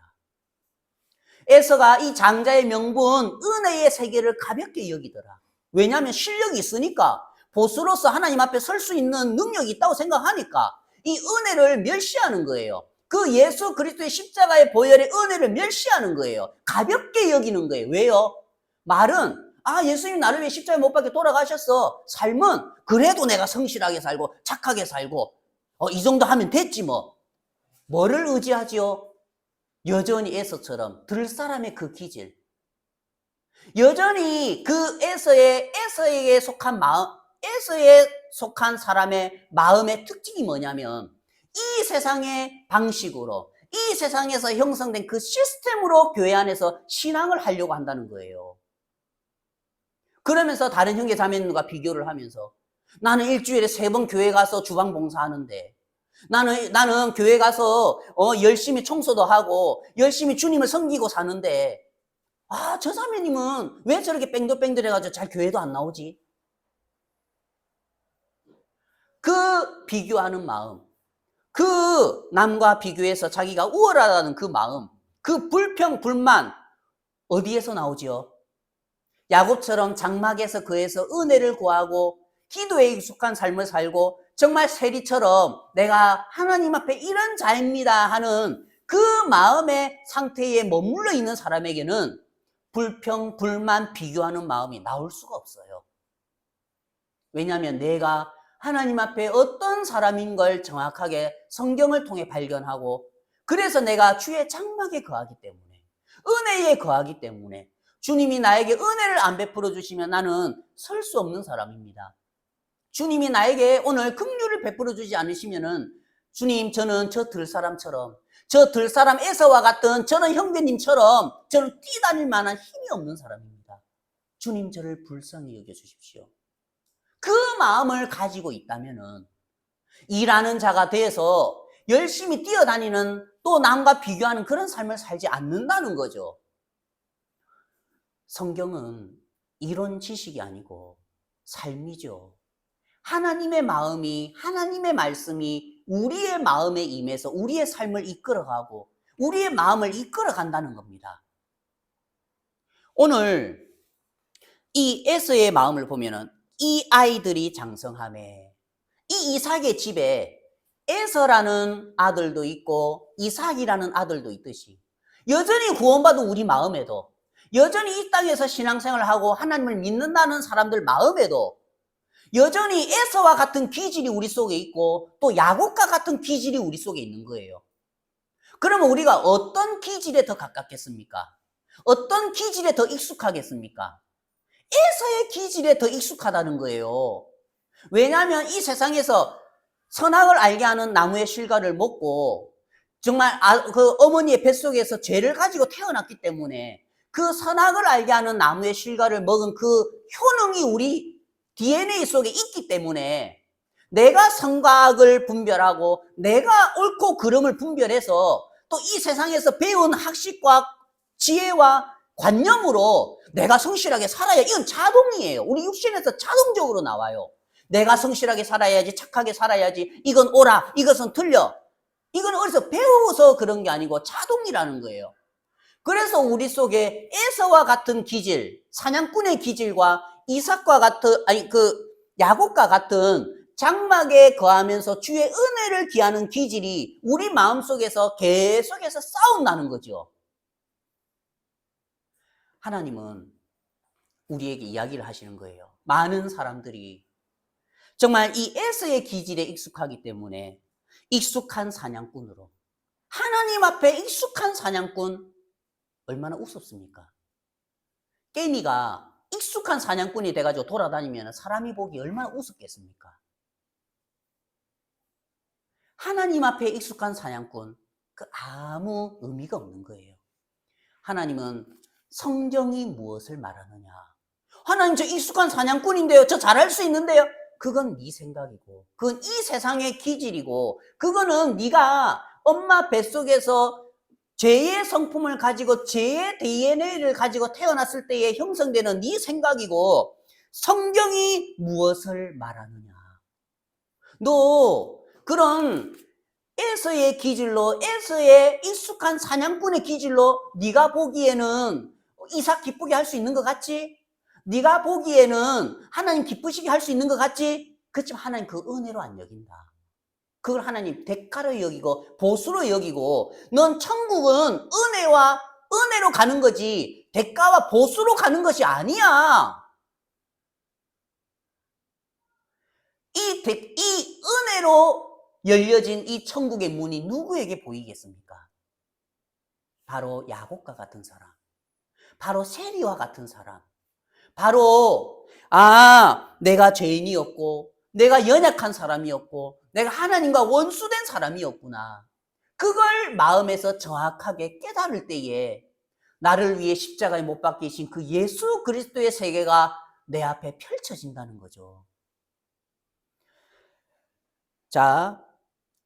에서가 이 장자의 명분, 은혜의 세계를 가볍게 여기더라. 왜냐하면 실력이 있으니까 보수로서 하나님 앞에 설 수 있는 능력이 있다고 생각하니까 이 은혜를 멸시하는 거예요. 그 예수 그리스도의 십자가의 보혈의 은혜를 멸시하는 거예요. 가볍게 여기는 거예요. 왜요? 말은 예수님 나를 위해 십자가에 못 박혀 돌아가셨어. 삶은 그래도 내가 성실하게 살고 착하게 살고 이 정도 하면 됐지 뭐. 뭐를 의지하지요? 여전히 에서처럼 들 사람의 그 기질. 여전히 그 에서에게 속한 마음, 에서에 속한 사람의 마음의 특징이 뭐냐면 이 세상의 방식으로 이 세상에서 형성된 그 시스템으로 교회 안에서 신앙을 하려고 한다는 거예요. 그러면서 다른 형제 자매님과 비교를 하면서 나는 일주일에 3번 교회 가서 주방 봉사하는데 나는 교회 가서 열심히 청소도 하고 열심히 주님을 섬기고 사는데 저 자매님은 왜 저렇게 뺑글뺑글해가지고 잘 교회도 안 나오지? 그 비교하는 마음, 그 남과 비교해서 자기가 우월하다는 그 마음, 그 불평, 불만 어디에서 나오지요? 야곱처럼 장막에서 그에서 은혜를 구하고 기도에 익숙한 삶을 살고 정말 세리처럼 내가 하나님 앞에 이런 자입니다 하는 그 마음의 상태에 머물러 있는 사람에게는 불평, 불만, 비교하는 마음이 나올 수가 없어요. 왜냐하면 내가 하나님 앞에 어떤 사람인 걸 정확하게 성경을 통해 발견하고 그래서 내가 주의 장막에 거하기 때문에 은혜에 거하기 때문에 주님이 나에게 은혜를 안 베풀어 주시면 나는 설 수 없는 사람입니다. 주님이 나에게 오늘 긍휼을 베풀어 주지 않으시면은 주님 저는 저 들사람처럼 저 들사람 에서와 같은 저런 형제님처럼 저는 뛰다닐 만한 힘이 없는 사람입니다. 주님 저를 불쌍히 여겨주십시오. 그 마음을 가지고 있다면은 일하는 자가 돼서 열심히 뛰어다니는 또 남과 비교하는 그런 삶을 살지 않는다는 거죠. 성경은 이론 지식이 아니고 삶이죠. 하나님의 마음이 하나님의 말씀이 우리의 마음에 임해서 우리의 삶을 이끌어가고 우리의 마음을 이끌어간다는 겁니다. 오늘 이 에서의 마음을 보면은 이 아이들이 장성하매 이 이삭의 집에 에서라는 아들도 있고 이삭이라는 아들도 있듯이 여전히 구원받은 우리 마음에도 여전히 이 땅에서 신앙생활을 하고 하나님을 믿는다는 사람들 마음에도 여전히 에서와 같은 기질이 우리 속에 있고 또 야곱과 같은 기질이 우리 속에 있는 거예요. 그러면 우리가 어떤 기질에 더 가깝겠습니까? 어떤 기질에 더 익숙하겠습니까? 에서의 기질에 더 익숙하다는 거예요. 왜냐하면 이 세상에서 선악을 알게 하는 나무의 실과를 먹고 정말 그 어머니의 뱃속에서 죄를 가지고 태어났기 때문에 그 선악을 알게 하는 나무의 실과를 먹은 그 효능이 우리 DNA 속에 있기 때문에 내가 선과 악을 분별하고 내가 옳고 그름을 분별해서 또 이 세상에서 배운 학식과 지혜와 관념으로 내가 성실하게 살아야 이건 자동이에요. 우리 육신에서 자동적으로 나와요. 내가 성실하게 살아야지 착하게 살아야지 이건 옳아 이것은 틀려 이건 어디서 배워서 그런 게 아니고 자동이라는 거예요. 그래서 우리 속에 에서와 같은 기질 사냥꾼의 기질과 이삭과 같은 야곱과 같은 장막에 거하면서 주의 은혜를 기하는 기질이 우리 마음속에서 계속해서 싸움나는 거죠. 하나님은 우리에게 이야기를 하시는 거예요. 많은 사람들이 정말 이 에서의 기질에 익숙하기 때문에 익숙한 사냥꾼으로, 하나님 앞에 익숙한 사냥꾼, 얼마나 우습습니까? 깨미가 익숙한 사냥꾼이 돼가지고 돌아다니면 사람이 보기 얼마나 우습겠습니까? 하나님 앞에 익숙한 사냥꾼, 그 아무 의미가 없는 거예요. 하나님은 성경이 무엇을 말하느냐? 하나님, 저 익숙한 사냥꾼인데요, 저 잘할 수 있는데요. 그건 네 생각이고, 그건 이 세상의 기질이고, 그거는 네가 엄마 뱃속에서 죄의 성품을 가지고 죄의 DNA를 가지고 태어났을 때에 형성되는 네 생각이고, 성경이 무엇을 말하느냐? 너 그런 에서의 기질로, 에서의 익숙한 사냥꾼의 기질로 네가 보기에는 이삭 기쁘게 할 수 있는 것 같지? 네가 보기에는 하나님 기쁘시게 할 수 있는 것 같지? 그렇지만 하나님 그 은혜로 안 여긴다. 그걸 하나님 대가로 여기고 보수로 여기고, 넌 천국은 은혜로 가는 거지 대가와 보수로 가는 것이 아니야. 이 은혜로 열려진 이 천국의 문이 누구에게 보이겠습니까? 바로 야곱과 같은 사람, 바로 세리와 같은 사람, 바로 내가 죄인이었고, 내가 연약한 사람이었고, 내가 하나님과 원수된 사람이었구나. 그걸 마음에서 정확하게 깨달을 때에 나를 위해 십자가에 못 박히신 그 예수 그리스도의 세계가 내 앞에 펼쳐진다는 거죠. 자,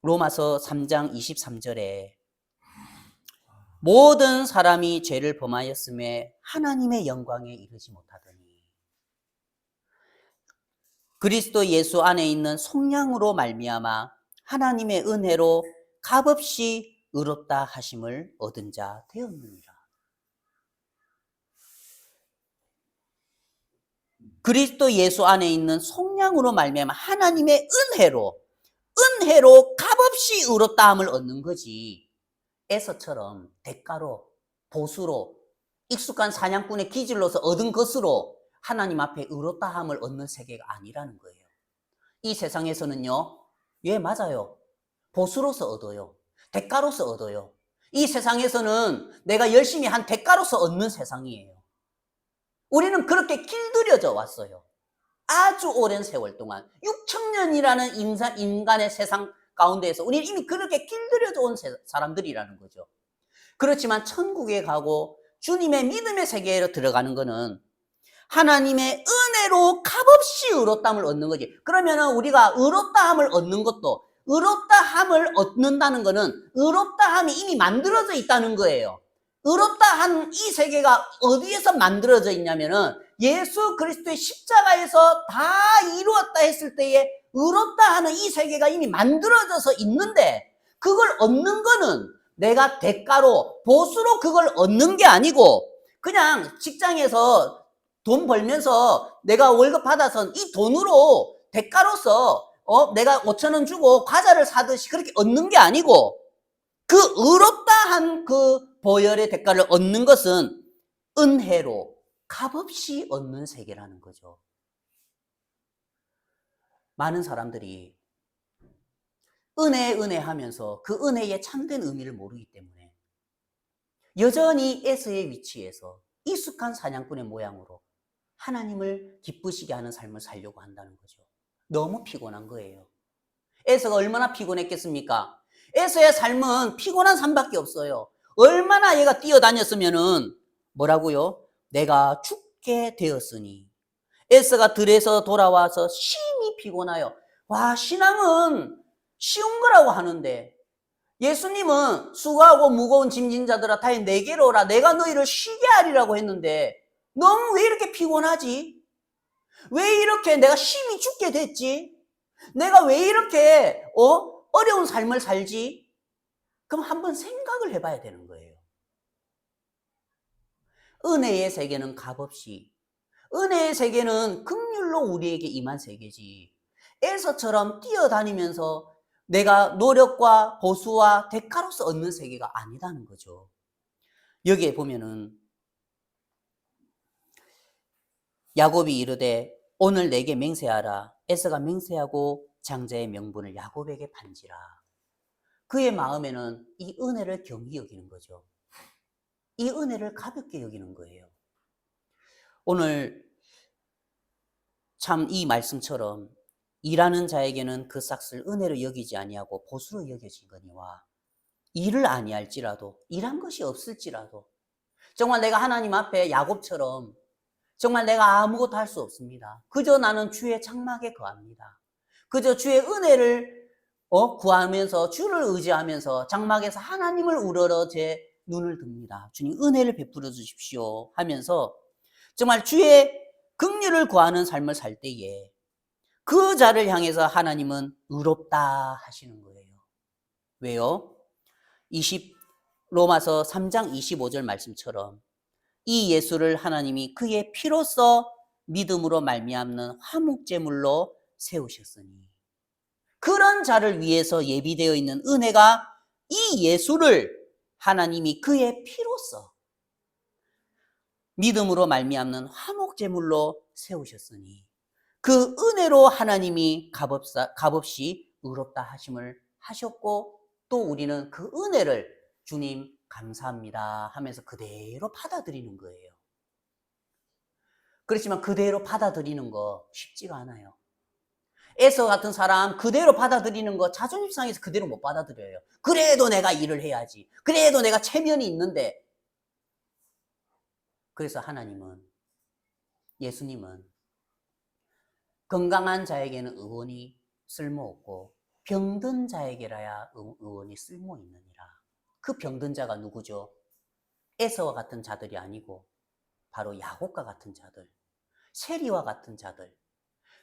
로마서 3장 23절에 모든 사람이 죄를 범하였음에 하나님의 영광에 이르지 못하더니 그리스도 예수 안에 있는 속량으로 말미암아 하나님의 은혜로 값없이 의롭다 하심을 얻은 자 되었느니라. 그리스도 예수 안에 있는 속량으로 말미암아 하나님의 은혜로 값없이 의롭다함을 얻는 거지, 에서처럼 대가로 보수로 익숙한 사냥꾼의 기질로서 얻은 것으로 하나님 앞에 의롭다함을 얻는 세계가 아니라는 거예요. 이 세상에서는요, 예, 맞아요, 보수로서 얻어요. 대가로서 얻어요. 이 세상에서는 내가 열심히 한 대가로서 얻는 세상이에요. 우리는 그렇게 길들여져 왔어요. 아주 오랜 세월 동안 6,000년이라는 인간의 세상 가운데에서 우리는 이미 그렇게 길들여져 온 사람들이라는 거죠. 그렇지만 천국에 가고 주님의 믿음의 세계로 들어가는 것은 하나님의 은혜로 값없이 의롭다함을 얻는 거지. 그러면은 우리가 의롭다함을 얻는 것도, 의롭다함을 얻는다는 것은 의롭다함이 이미 만들어져 있다는 거예요. 의롭다한 이 세계가 어디에서 만들어져 있냐면은 예수 그리스도의 십자가에서 다 이루었다 했을 때에 의롭다 하는 이 세계가 이미 만들어져서 있는데, 그걸 얻는 거는 내가 대가로 보수로 그걸 얻는 게 아니고, 그냥 직장에서 돈 벌면서 내가 월급 받아서 이 돈으로 대가로서 내가 5,000원 주고 과자를 사듯이 그렇게 얻는 게 아니고, 그 의롭다 한 그 보혈의 대가를 얻는 것은 은혜로 값없이 얻는 세계라는 거죠. 많은 사람들이 은혜 하면서 그 은혜의 참된 의미를 모르기 때문에 여전히 에서의 위치에서 익숙한 사냥꾼의 모양으로 하나님을 기쁘시게 하는 삶을 살려고 한다는 거죠. 너무 피곤한 거예요. 에서가 얼마나 피곤했겠습니까? 에서의 삶은 피곤한 삶밖에 없어요. 얼마나 얘가 뛰어다녔으면은 뭐라고요? 내가 죽게 되었으니. 에서가 들에서 돌아와서 심히 피곤하여. 와, 신앙은 쉬운 거라고 하는데, 예수님은 수고하고 무거운 짐진 자들아 다 내게로 오라, 내가 너희를 쉬게 하리라고 했는데 너무 왜 이렇게 피곤하지? 왜 이렇게 내가 심히 죽게 됐지? 내가 왜 이렇게 어려운 삶을 살지? 그럼 한번 생각을 해봐야 되는 거예요. 은혜의 세계는 값없이, 은혜의 세계는 긍휼로 우리에게 임한 세계지, 에서처럼 뛰어다니면서 내가 노력과 보수와 대가로서 얻는 세계가 아니다는 거죠. 여기에 보면은 야곱이 이르되 오늘 내게 맹세하라. 에서가 맹세하고 장자의 명분을 야곱에게 판지라. 그의 마음에는 이 은혜를 경히 여기는 거죠. 이 은혜를 가볍게 여기는 거예요. 오늘 참 이 말씀처럼 일하는 자에게는 그 삭을 은혜로 여기지 아니하고 보수로 여겨지거니와 일을 아니할지라도 일한 것이 없을지라도 정말 내가 하나님 앞에 야곱처럼 정말 내가 아무것도 할 수 없습니다. 그저 나는 주의 장막에 거합니다. 그저 주의 은혜를 구하면서 주를 의지하면서 장막에서 하나님을 우러러 제 눈을 듭니다. 주님 은혜를 베풀어 주십시오 하면서 정말 주의 긍휼을 구하는 삶을 살 때에 그 자를 향해서 하나님은 의롭다 하시는 거예요. 왜요? 로마서 3장 25절 말씀처럼 이 예수를 하나님이 그의 피로써 믿음으로 말미암는 화목제물로 세우셨으니 그런 자를 위해서 예비되어 있는 은혜가 이 예수를 하나님이 그의 피로써 믿음으로 말미암는 화목제물로 세우셨으니 그 은혜로 하나님이 값없이 의롭다 하심을 하셨고 또 우리는 그 은혜를 주님 감사합니다 하면서 그대로 받아들이는 거예요. 그렇지만 그대로 받아들이는 거 쉽지가 않아요. 에서 같은 사람 그대로 받아들이는 거 자존심 상해서 그대로 못 받아들여요. 그래도 내가 일을 해야지. 그래도 내가 체면이 있는데. 그래서 하나님은, 예수님은 건강한 자에게는 의원이 쓸모없고 병든 자에게라야 의원이 쓸모있느니라. 그 병든 자가 누구죠? 에서와 같은 자들이 아니고 바로 야곱과 같은 자들, 세리와 같은 자들,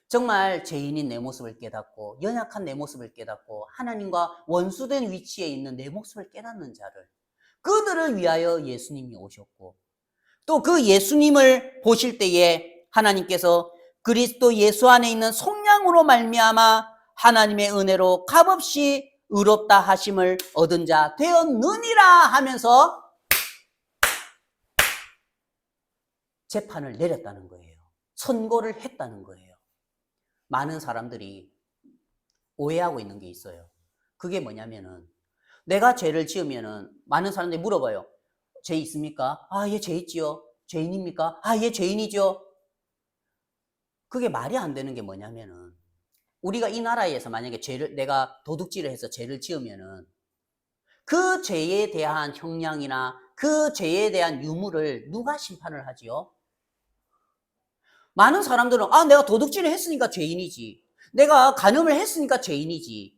정말 죄인인 내 모습을 깨닫고 연약한 내 모습을 깨닫고 하나님과 원수된 위치에 있는 내 모습을 깨닫는 자를, 그들을 위하여 예수님이 오셨고 또 그 예수님을 보실 때에 하나님께서 그리스도 예수 안에 있는 속량으로 말미암아 하나님의 은혜로 값없이 의롭다 하심을 얻은 자 되었느니라 하면서 재판을 내렸다는 거예요. 선고를 했다는 거예요. 많은 사람들이 오해하고 있는 게 있어요. 그게 뭐냐면은 내가 죄를 지으면은 많은 사람들이 물어봐요. 죄 있습니까? 아, 예, 죄 있지요. 죄인입니까? 아, 예, 죄인이죠. 그게 말이 안 되는 게 뭐냐면은 우리가 이 나라에서 만약에 내가 도둑질을 해서 죄를 지으면은 그 죄에 대한 형량이나 그 죄에 대한 유무를 누가 심판을 하지요? 많은 사람들은 내가 도둑질을 했으니까 죄인이지. 내가 간음을 했으니까 죄인이지.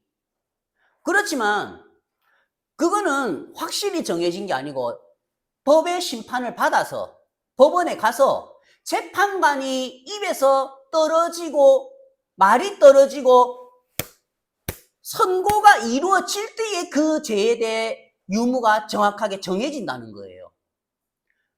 그렇지만 그거는 확실히 정해진 게 아니고 법의 심판을 받아서 법원에 가서 재판관이 입에서 떨어지고 말이 떨어지고 선고가 이루어질 때에 그 죄에 대해 유무가 정확하게 정해진다는 거예요.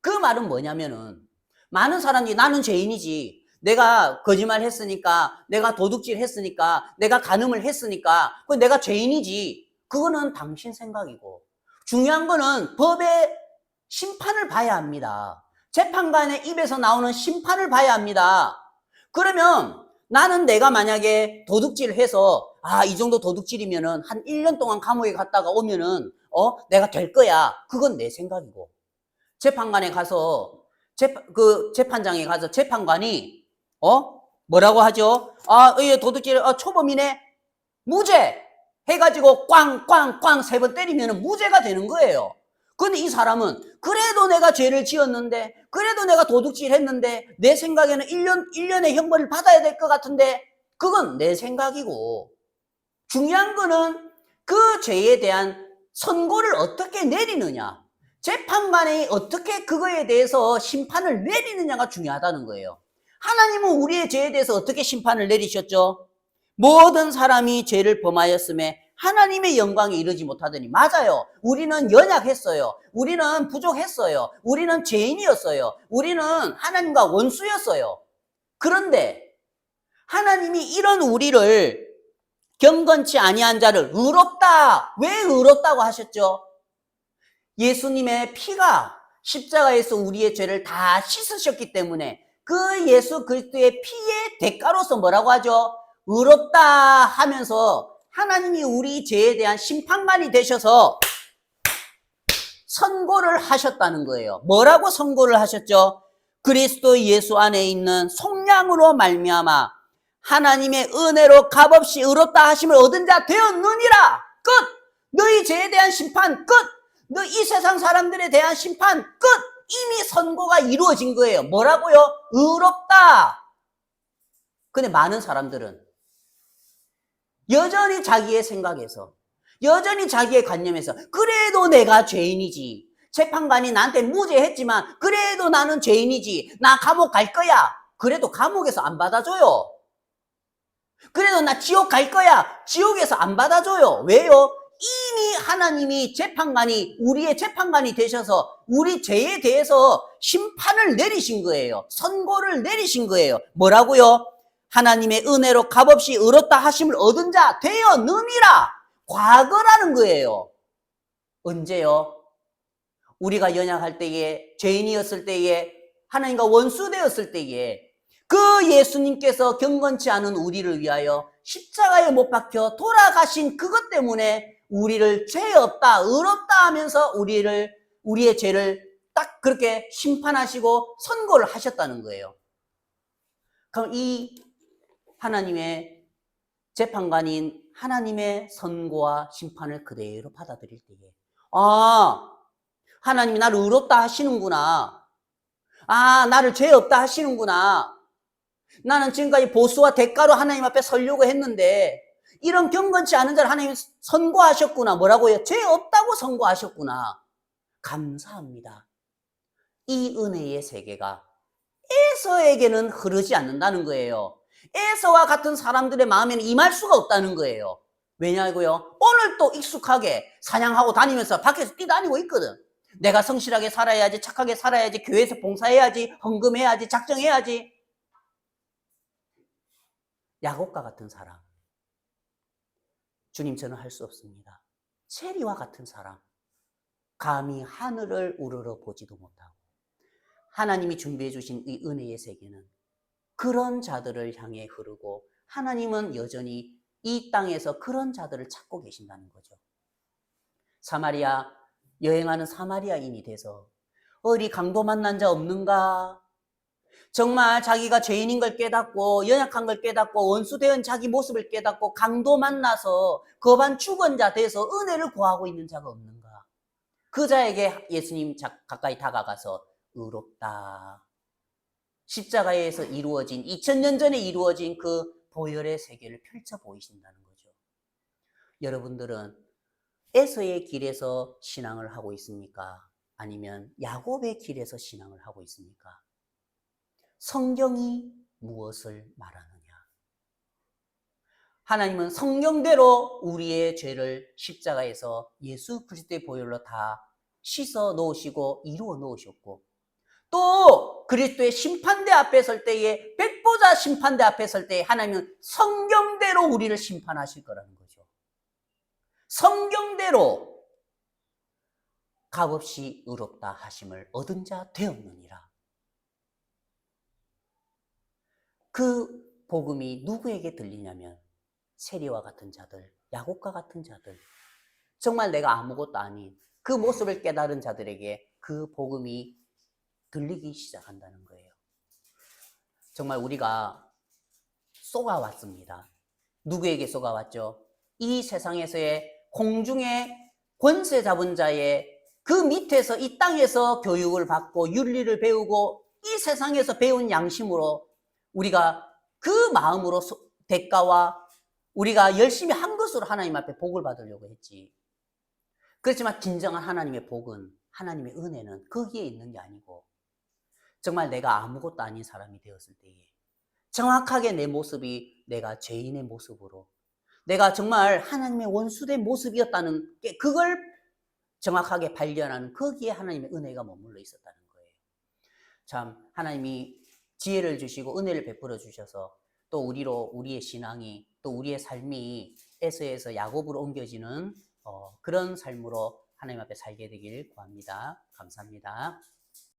그 말은 뭐냐면은 많은 사람들이 나는 죄인이지. 내가 거짓말 했으니까, 내가 도둑질 했으니까, 내가 간음을 했으니까, 내가 죄인이지. 그거는 당신 생각이고. 중요한 거는 법의 심판을 봐야 합니다. 재판관의 입에서 나오는 심판을 봐야 합니다. 그러면 나는 내가 만약에 도둑질을 해서 이 정도 도둑질이면은 한 1년 동안 감옥에 갔다가 오면은 내가 될 거야. 그건 내 생각이고. 재판관에 가서 재판장에 가서 재판관이 뭐라고 하죠? 예, 도둑질 초범이네. 무죄 해가지고 꽝꽝꽝 3번 때리면 무죄가 되는 거예요. 근데 이 사람은 그래도 내가 죄를 지었는데, 그래도 내가 도둑질 했는데 내 생각에는 1년의 형벌을 받아야 될 것 같은데 그건 내 생각이고, 중요한 거는 그 죄에 대한 선고를 어떻게 내리느냐, 재판관이 어떻게 그거에 대해서 심판을 내리느냐가 중요하다는 거예요. 하나님은 우리의 죄에 대해서 어떻게 심판을 내리셨죠? 모든 사람이 죄를 범하였음에 하나님의 영광에 이르지 못하더니, 맞아요. 우리는 연약했어요. 우리는 부족했어요. 우리는 죄인이었어요. 우리는 하나님과 원수였어요. 그런데 하나님이 이런 우리를 경건치 아니한 자를 의롭다. 왜 의롭다고 하셨죠? 예수님의 피가 십자가에서 우리의 죄를 다 씻으셨기 때문에 그 예수 그리스도의 피의 대가로서 뭐라고 하죠? 의롭다 하면서 하나님이 우리 죄에 대한 심판관이 되셔서 선고를 하셨다는 거예요. 뭐라고 선고를 하셨죠? 그리스도 예수 안에 있는 속량으로 말미암아 하나님의 은혜로 값없이 의롭다 하심을 얻은 자 되었느니라. 끝! 너희 죄에 대한 심판 끝! 너 이 세상 사람들에 대한 심판 끝! 이미 선고가 이루어진 거예요. 뭐라고요? 의롭다. 근데 많은 사람들은 여전히 자기의 생각에서, 여전히 자기의 관념에서 그래도 내가 죄인이지. 재판관이 나한테 무죄했지만 그래도 나는 죄인이지. 나 감옥 갈 거야. 그래도 감옥에서 안 받아줘요. 그래도 나 지옥 갈 거야. 지옥에서 안 받아줘요. 왜요? 이미 하나님이 재판관이, 우리의 재판관이 되셔서 우리 죄에 대해서 심판을 내리신 거예요. 선고를 내리신 거예요. 뭐라고요? 하나님의 은혜로 값없이 의롭다 하심을 얻은 자 되었느니라. 과거라는 거예요. 언제요? 우리가 연약할 때에, 죄인이었을 때에, 하나님과 원수되었을 때에 그 예수님께서 경건치 않은 우리를 위하여 십자가에 못 박혀 돌아가신 그것 때문에 우리를 죄 없다, 의롭다 하면서 우리의 죄를 딱 그렇게 심판하시고 선고를 하셨다는 거예요. 그럼 이 하나님의 재판관인 하나님의 선고와 심판을 그대로 받아들일 때에, 아, 하나님이 나를 의롭다 하시는구나. 아, 나를 죄 없다 하시는구나. 나는 지금까지 보수와 대가로 하나님 앞에 서려고 했는데 이런 경건치 않은 자를 하나님이 선고하셨구나. 뭐라고요? 죄 없다고 선고하셨구나. 감사합니다. 이 은혜의 세계가 에서에게는 흐르지 않는다는 거예요. 에서와 같은 사람들의 마음에는 임할 수가 없다는 거예요. 왜냐고요? 오늘 또 익숙하게 사냥하고 다니면서 밖에서 뛰다니고 있거든. 내가 성실하게 살아야지, 착하게 살아야지, 교회에서 봉사해야지, 헌금해야지, 작정해야지. 야곱과 같은 사람, 주님 저는 할 수 없습니다. 체리와 같은 사람, 감히 하늘을 우러러 보지도 못하고 하나님이 준비해 주신 이 은혜의 세계는 그런 자들을 향해 흐르고 하나님은 여전히 이 땅에서 그런 자들을 찾고 계신다는 거죠. 여행하는 사마리아인이 돼서 어디 강도 만난 자 없는가? 정말 자기가 죄인인 걸 깨닫고 연약한 걸 깨닫고 원수되은 자기 모습을 깨닫고 강도 만나서 거반 죽은 자 돼서 은혜를 구하고 있는 자가 없는가? 그 자에게 예수님 가까이 다가가서 의롭다. 십자가에서 이루어진 2000년 전에 이루어진 그 보혈의 세계를 펼쳐 보이신다는 거죠. 여러분들은 에서의 길에서 신앙을 하고 있습니까? 아니면 야곱의 길에서 신앙을 하고 있습니까? 성경이 무엇을 말하느냐? 하나님은 성경대로 우리의 죄를 십자가에서 예수 그리스도의 보혈로 다 씻어 놓으시고 이루어 놓으셨고, 또 그리스도의 심판대 앞에 설 때에, 백보자 심판대 앞에 설 때에 하나님은 성경대로 우리를 심판하실 거라는 거죠. 성경대로 값없이 의롭다 하심을 얻은 자 되었느니라. 그 복음이 누구에게 들리냐면 세리와 같은 자들, 야곱과 같은 자들, 정말 내가 아무것도 아닌 그 모습을 깨달은 자들에게 그 복음이 들리기 시작한다는 거예요. 정말 우리가 쏘아왔습니다. 누구에게 쏘아왔죠? 이 세상에서의 공중의 권세 잡은 자의 그 밑에서 이 땅에서 교육을 받고 윤리를 배우고 이 세상에서 배운 양심으로 우리가 그 마음으로 대가와 우리가 열심히 한 것으로 하나님 앞에 복을 받으려고 했지. 그렇지만 진정한 하나님의 복은, 하나님의 은혜는 거기에 있는 게 아니고 정말 내가 아무것도 아닌 사람이 되었을 때에 정확하게 내 모습이 내가 죄인의 모습으로, 내가 정말 하나님의 원수된 모습이었다는 게, 그걸 정확하게 발견하는 거기에 하나님의 은혜가 머물러 있었다는 거예요. 참 하나님이 지혜를 주시고 은혜를 베풀어 주셔서 또 우리의 신앙이 또 우리의 삶이 에서에서 야곱으로 옮겨지는 그런 삶으로 하나님 앞에 살게 되길 구합니다. 감사합니다.